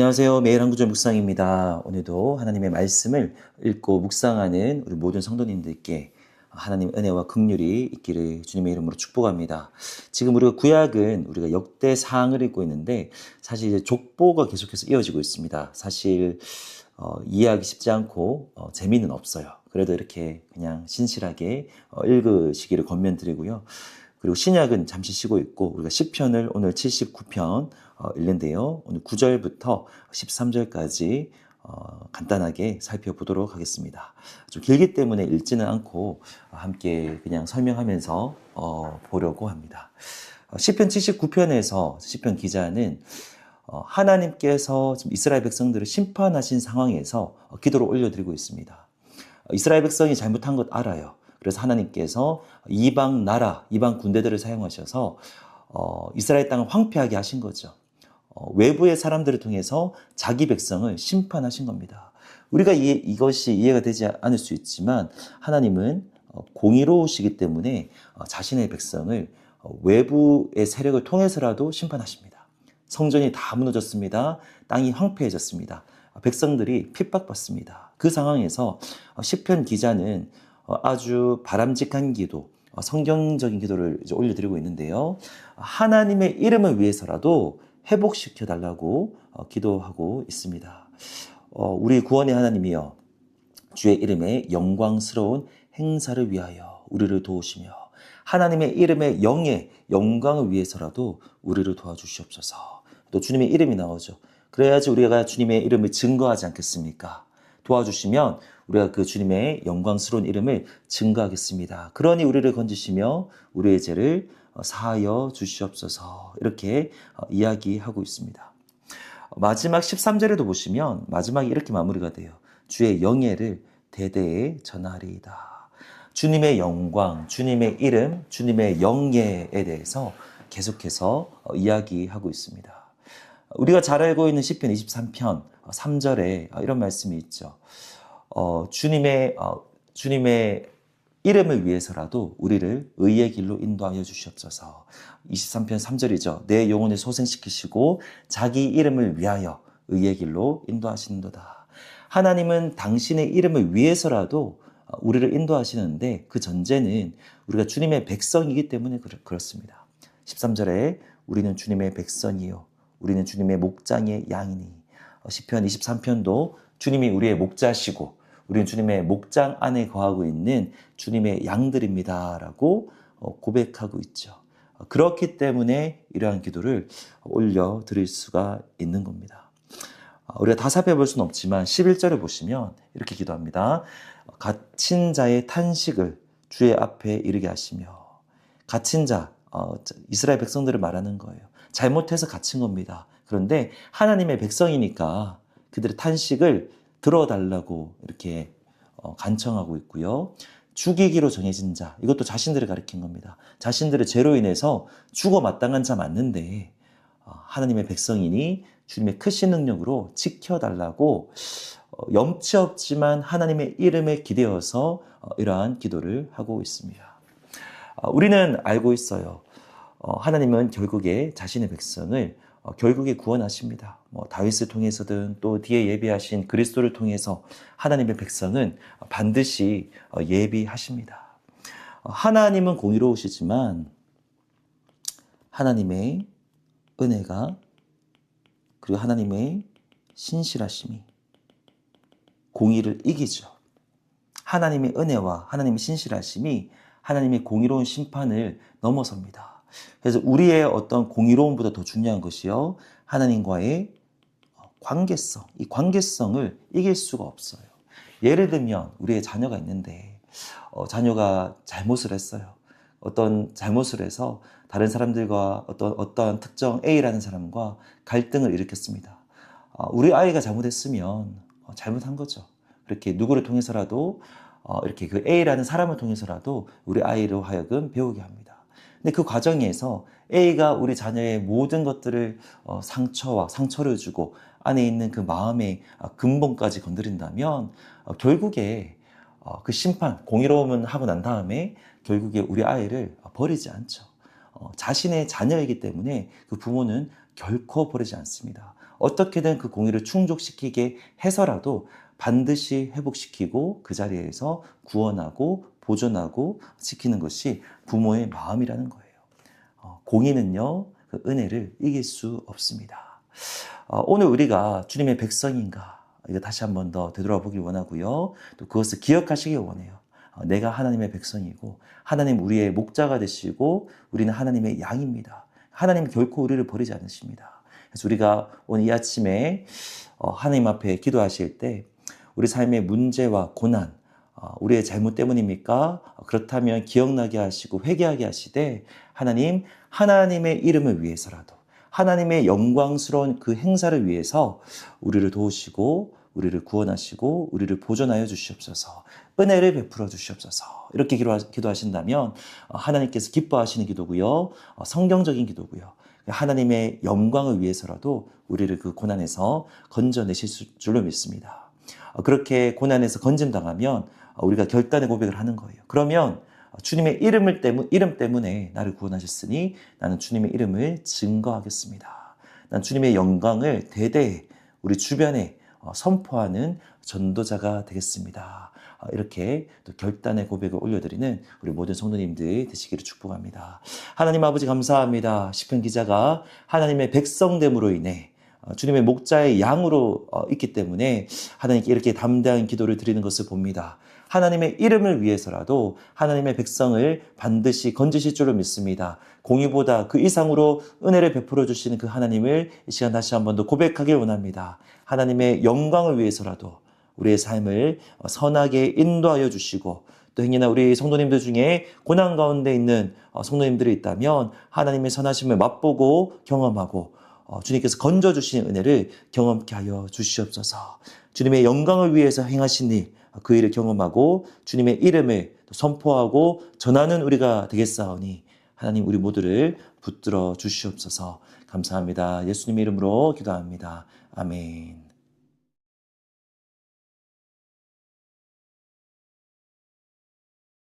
안녕하세요. 매일 한구절 묵상입니다. 오늘도 하나님의 말씀을 읽고 묵상하는 우리 모든 성도님들께 하나님 은혜와 긍휼이 있기를 주님의 이름으로 축복합니다. 지금 우리가 구약은 우리가 역대상을 읽고 있는데 사실 이제 족보가 계속해서 이어지고 있습니다. 사실 이해하기 쉽지 않고 재미는 없어요. 그래도 이렇게 그냥 신실하게 읽으시기를 권면드리고요. 그리고 신약은 잠시 쉬고 있고 우리가 시편을 오늘 79편 읽는데요. 오늘 9절부터 13절까지 간단하게 살펴보도록 하겠습니다. 좀 길기 때문에 읽지는 않고 함께 그냥 설명하면서 보려고 합니다. 시편 79편에서 시편 기자는 하나님께서 지금 이스라엘 백성들을 심판하신 상황에서 기도를 올려드리고 있습니다. 이스라엘 백성이 잘못한 것 알아요. 그래서 하나님께서 이방 나라, 이방 군대들을 사용하셔서 이스라엘 땅을 황폐하게 하신 거죠. 외부의 사람들을 통해서 자기 백성을 심판하신 겁니다. 우리가 이것이 이해가 되지 않을 수 있지만 하나님은 공의로우시기 때문에 자신의 백성을 외부의 세력을 통해서라도 심판하십니다. 성전이 다 무너졌습니다. 땅이 황폐해졌습니다. 백성들이 핍박받습니다. 그 상황에서 시편 기자는 아주 바람직한 기도, 성경적인 기도를 이제 올려드리고 있는데요. 하나님의 이름을 위해서라도 회복시켜 달라고 기도하고 있습니다. 우리 구원의 하나님이여, 주의 이름의 영광스러운 행사를 위하여 우리를 도우시며 하나님의 이름의 영의 영광을 위해서라도 우리를 도와주시옵소서. 또 주님의 이름이 나오죠. 그래야지 우리가 주님의 이름을 증거하지 않겠습니까? 도와주시면 우리가 그 주님의 영광스러운 이름을 증거하겠습니다. 그러니 우리를 건지시며 우리의 죄를 사하여 주시옵소서. 이렇게 이야기하고 있습니다. 마지막 13절에도 보시면 마지막에 이렇게 마무리가 돼요. 주의 영예를 대대에 전하리이다. 주님의 영광, 주님의 이름, 주님의 영예에 대해서 계속해서 이야기하고 있습니다. 우리가 잘 알고 있는 시편 23편 3절에 이런 말씀이 있죠. 주님의 이름을 위해서라도 우리를 의의 길로 인도하여 주시옵소서. 23편 3절이죠. 내 영혼을 소생시키시고 자기 이름을 위하여 의의 길로 인도하시는도다. 하나님은 당신의 이름을 위해서라도 우리를 인도하시는데 그 전제는 우리가 주님의 백성이기 때문에 그렇습니다. 13절에 우리는 주님의 백성이요 우리는 주님의 목장의 양이니. 시편 23편도 주님이 우리의 목자시고 우리는 주님의 목장 안에 거하고 있는 주님의 양들입니다 라고 고백하고 있죠. 그렇기 때문에 이러한 기도를 올려드릴 수가 있는 겁니다. 우리가 다 살펴볼 수는 없지만 11절을 보시면 이렇게 기도합니다. 갇힌 자의 탄식을 주의 앞에 이르게 하시며. 갇힌 자, 이스라엘 백성들을 말하는 거예요. 잘못해서 갇힌 겁니다. 그런데 하나님의 백성이니까 그들의 탄식을 들어달라고 이렇게 간청하고 있고요. 죽이기로 정해진 자, 이것도 자신들을 가리킨 겁니다. 자신들의 죄로 인해서 죽어 마땅한 자 맞는데 하나님의 백성이니 주님의 크신 능력으로 지켜달라고 염치 없지만 하나님의 이름에 기대어서 이러한 기도를 하고 있습니다. 우리는 알고 있어요. 하나님은 결국에 자신의 백성을 결국에 구원하십니다. 다윗을 통해서든 또 뒤에 예비하신 그리스도를 통해서 하나님의 백성은 반드시 예비하십니다. 하나님은 공의로우시지만 하나님의 은혜가 그리고 하나님의 신실하심이 공의를 이기죠. 하나님의 은혜와 하나님의 신실하심이 하나님의 공의로운 심판을 넘어섭니다. 그래서 우리의 어떤 공의로움보다 더 중요한 것이요, 하나님과의 관계성, 이 관계성을 이길 수가 없어요. 예를 들면 우리의 자녀가 있는데 자녀가 잘못을 했어요. 어떤 잘못을 해서 다른 사람들과 어떤 특정 A라는 사람과 갈등을 일으켰습니다. 우리 아이가 잘못했으면 잘못한 거죠. 그렇게 누구를 통해서라도 이렇게 그 A라는 사람을 통해서라도 우리 아이로 하여금 배우게 합니다. 근데 그 과정에서 A가 우리 자녀의 모든 것들을 상처를 주고 안에 있는 그 마음의 근본까지 건드린다면 결국에 그 심판, 공의로움은 하고 난 다음에 결국에 우리 아이를 버리지 않죠. 자신의 자녀이기 때문에 그 부모는 결코 버리지 않습니다. 어떻게든 그 공의를 충족시키게 해서라도 반드시 회복시키고 그 자리에서 구원하고 보존하고 지키는 것이 부모의 마음이라는 거예요. 공의는요, 그 은혜를 이길 수 없습니다. 오늘 우리가 주님의 백성인가? 이거 다시 한 번 더 되돌아보길 원하고요. 또 그것을 기억하시길 원해요. 내가 하나님의 백성이고 하나님 우리의 목자가 되시고 우리는 하나님의 양입니다. 하나님 결코 우리를 버리지 않으십니다. 그래서 우리가 오늘 이 아침에 하나님 앞에 기도하실 때 우리 삶의 문제와 고난, 우리의 잘못 때문입니까? 그렇다면 기억나게 하시고 회개하게 하시되 하나님의 이름을 위해서라도 하나님의 영광스러운 그 행사를 위해서 우리를 도우시고 우리를 구원하시고 우리를 보존하여 주시옵소서. 은혜를 베풀어 주시옵소서. 이렇게 기도하신다면 하나님께서 기뻐하시는 기도고요. 성경적인 기도고요. 하나님의 영광을 위해서라도 우리를 그 고난에서 건져내실 줄로 믿습니다. 그렇게 고난에서 건짐당하면 우리가 결단의 고백을 하는 거예요. 그러면 주님의 이름 때문에 나를 구원하셨으니 나는 주님의 이름을 증거하겠습니다. 난 주님의 영광을 대대히 우리 주변에 선포하는 전도자가 되겠습니다. 이렇게 또 결단의 고백을 올려드리는 우리 모든 성도님들 되시기를 축복합니다. 하나님 아버지 감사합니다. 시편 기자가 하나님의 백성됨으로 인해 주님의 목자의 양으로 있기 때문에 하나님께 이렇게 담대한 기도를 드리는 것을 봅니다. 하나님의 이름을 위해서라도 하나님의 백성을 반드시 건지실 줄로 믿습니다. 공의보다 그 이상으로 은혜를 베풀어 주시는 그 하나님을 이 시간 다시 한 번 더 고백하길 원합니다. 하나님의 영광을 위해서라도 우리의 삶을 선하게 인도하여 주시고 또 행여나 우리 성도님들 중에 고난 가운데 있는 성도님들이 있다면 하나님의 선하심을 맛보고 경험하고 주님께서 건져주시는 은혜를 경험케 하여 주시옵소서. 주님의 영광을 위해서 행하신 일, 그 일을 경험하고 주님의 이름을 선포하고 전하는 우리가 되겠사오니 하나님 우리 모두를 붙들어 주시옵소서. 감사합니다. 예수님의 이름으로 기도합니다. 아멘.